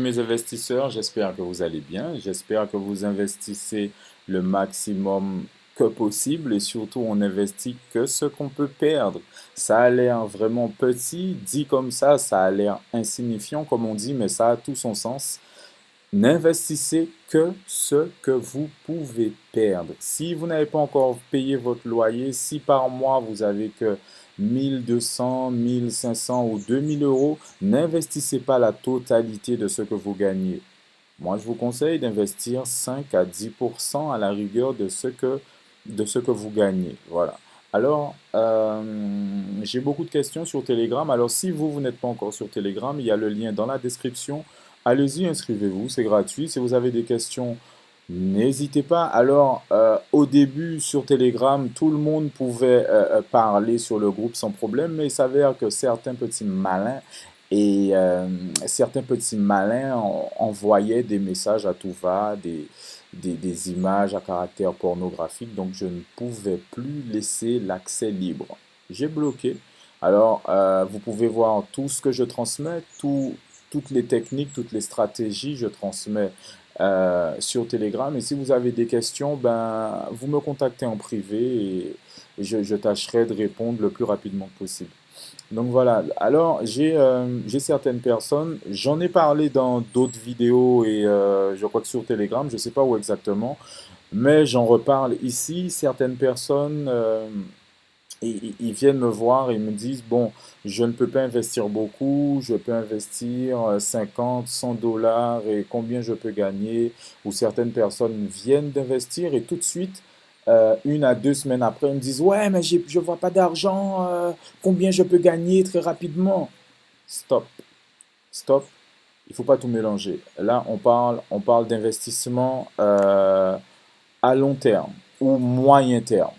Mes investisseurs, j'espère que vous allez bien. J'espère que vous investissez le maximum que possible et surtout on investit que ce qu'on peut perdre. Ça a l'air vraiment petit, dit comme ça a l'air insignifiant comme on dit, mais ça a tout son sens. N'investissez que ce que vous pouvez perdre. Si vous n'avez pas encore payé votre loyer, si par mois vous avez que 1200, 1500 ou 2000 euros, n'investissez pas la totalité de ce que vous gagnez. Moi, je vous conseille d'investir 5 à 10% à la rigueur de ce que vous gagnez. Voilà. Alors, j'ai beaucoup de questions sur Telegram. Alors, si vous n'êtes pas encore sur Telegram, il y a le lien dans la description. Allez-y, inscrivez-vous, c'est gratuit. Si vous avez des questions, n'hésitez pas. Alors, au début, sur Telegram, tout le monde pouvait parler sur le groupe sans problème, mais il s'avère que certains petits malins envoyaient des messages à tout va, des images à caractère pornographique, donc je ne pouvais plus laisser l'accès libre. J'ai bloqué. Alors, vous pouvez voir tout ce que je transmets, toutes les techniques, toutes les stratégies, je transmets sur Telegram. Et si vous avez des questions, ben, vous me contactez en privé et je tâcherai de répondre le plus rapidement possible. Donc voilà, alors j'ai certaines personnes, j'en ai parlé dans d'autres vidéos et je crois que sur Telegram, je ne sais pas où exactement, mais j'en reparle ici. Certaines personnes, ils viennent me voir et me disent, bon, je ne peux pas investir beaucoup, je peux investir 50, 100 dollars et combien je peux gagner. Ou certaines personnes viennent d'investir et tout de suite, 1 à 2 semaines après, ils me disent, ouais, mais je vois pas d'argent, combien je peux gagner très rapidement. Stop, stop, il faut pas tout mélanger. Là, on parle d'investissement à long terme ou moyen terme.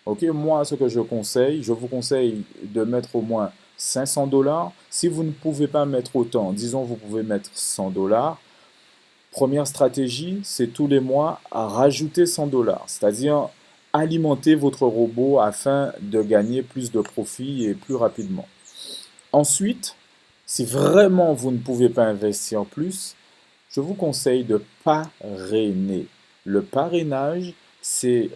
Ok, moi, ce que je vous conseille de mettre au moins 500 dollars. Si vous ne pouvez pas mettre autant, disons vous pouvez mettre 100 dollars. Première stratégie, c'est tous les mois à rajouter 100 dollars, c'est-à-dire alimenter votre robot afin de gagner plus de profit et plus rapidement. Ensuite, si vraiment vous ne pouvez pas investir plus, je vous conseille de parrainer. Le parrainage, c'est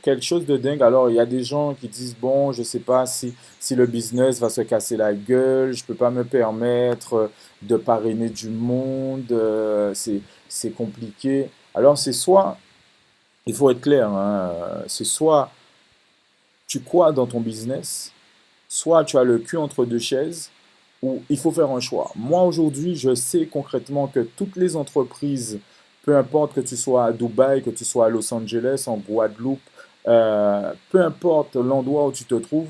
quelque chose de dingue. Alors, il y a des gens qui disent, bon, je ne sais pas si le business va se casser la gueule, je ne peux pas me permettre de parrainer du monde, c'est compliqué. Alors, c'est soit, il faut être clair, hein, c'est soit tu crois dans ton business, soit tu as le cul entre deux chaises, ou il faut faire un choix. Moi, aujourd'hui, je sais concrètement que toutes les entreprises, peu importe que tu sois à Dubaï, que tu sois à Los Angeles, en Guadeloupe, peu importe l'endroit où tu te trouves,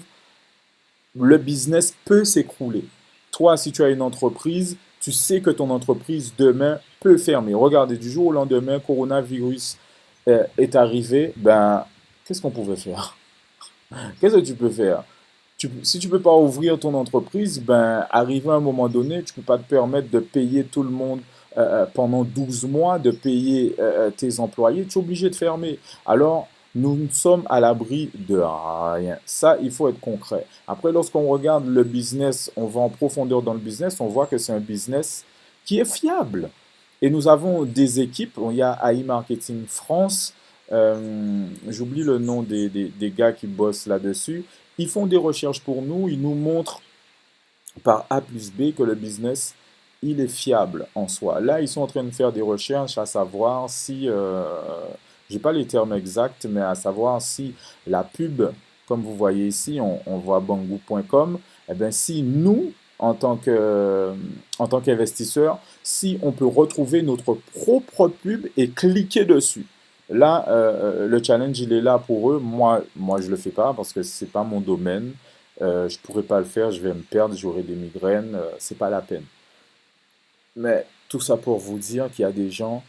le business peut s'écrouler. Toi, si tu as une entreprise, tu sais que ton entreprise demain peut fermer. Regardez, du jour au lendemain, coronavirus est arrivé, ben, qu'est-ce qu'on pouvait faire? Qu'est-ce que tu peux faire? Si tu ne peux pas ouvrir ton entreprise, ben, arrivé à un moment donné, tu ne peux pas te permettre de payer tout le monde pendant 12 mois, de payer tes employés, tu es obligé de fermer. Alors, nous ne sommes à l'abri de rien. Ça, il faut être concret. Après, lorsqu'on regarde le business, on va en profondeur dans le business, on voit que c'est un business qui est fiable. Et nous avons des équipes, il y a AI Marketing France, j'oublie le nom des gars qui bossent là-dessus. Ils font des recherches pour nous, ils nous montrent par A plus B que le business, il est fiable en soi. Là, ils sont en train de faire des recherches à savoir si, j'ai pas les termes exacts, mais à savoir si la pub, comme vous voyez ici, on voit banggood.com, eh bien, si nous, en tant qu'investisseurs, si on peut retrouver notre propre pub et cliquer dessus. Là, le challenge, il est là pour eux. Moi je ne le fais pas parce que c'est pas mon domaine. Je ne pourrais pas le faire, je vais me perdre, j'aurai des migraines, c'est pas la peine. Mais tout ça pour vous dire qu'il y a des gens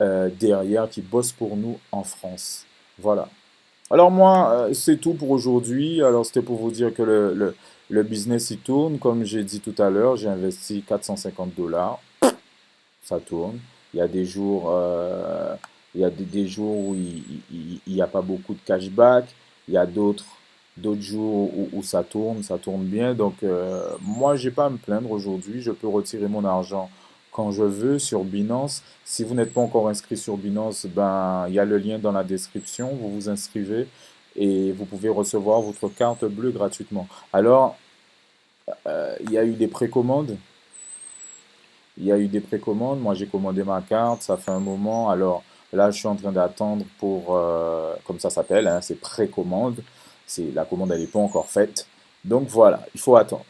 derrière qui bossent pour nous en France. Voilà. Alors moi, c'est tout pour aujourd'hui. Alors c'était pour vous dire que le business il tourne. Comme j'ai dit tout à l'heure, j'ai investi 450 dollars. Ça tourne. Il y a des jours, il y a des jours où il n'y a pas beaucoup de cashback. Il y a d'autres jours où ça tourne bien. Donc moi, j'ai pas à me plaindre aujourd'hui. Je peux retirer mon argent quand je veux sur Binance. Si vous n'êtes pas encore inscrit sur Binance, ben, il y a le lien dans la description. Vous vous inscrivez et vous pouvez recevoir votre carte bleue gratuitement. Alors, il y a eu des précommandes. Il y a eu des précommandes. Moi, j'ai commandé ma carte. Ça fait un moment. Alors là, je suis en train d'attendre pour, comme ça s'appelle, hein, c'est précommande. C'est la commande, elle n'est pas encore faite. Donc voilà, il faut attendre.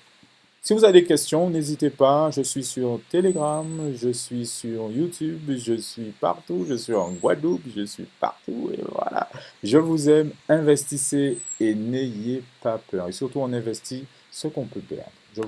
Si vous avez des questions, n'hésitez pas. Je suis sur Telegram, je suis sur YouTube, je suis partout. Je suis en Guadeloupe, je suis partout. Et voilà. Je vous aime. Investissez et n'ayez pas peur. Et surtout, on investit ce qu'on peut perdre.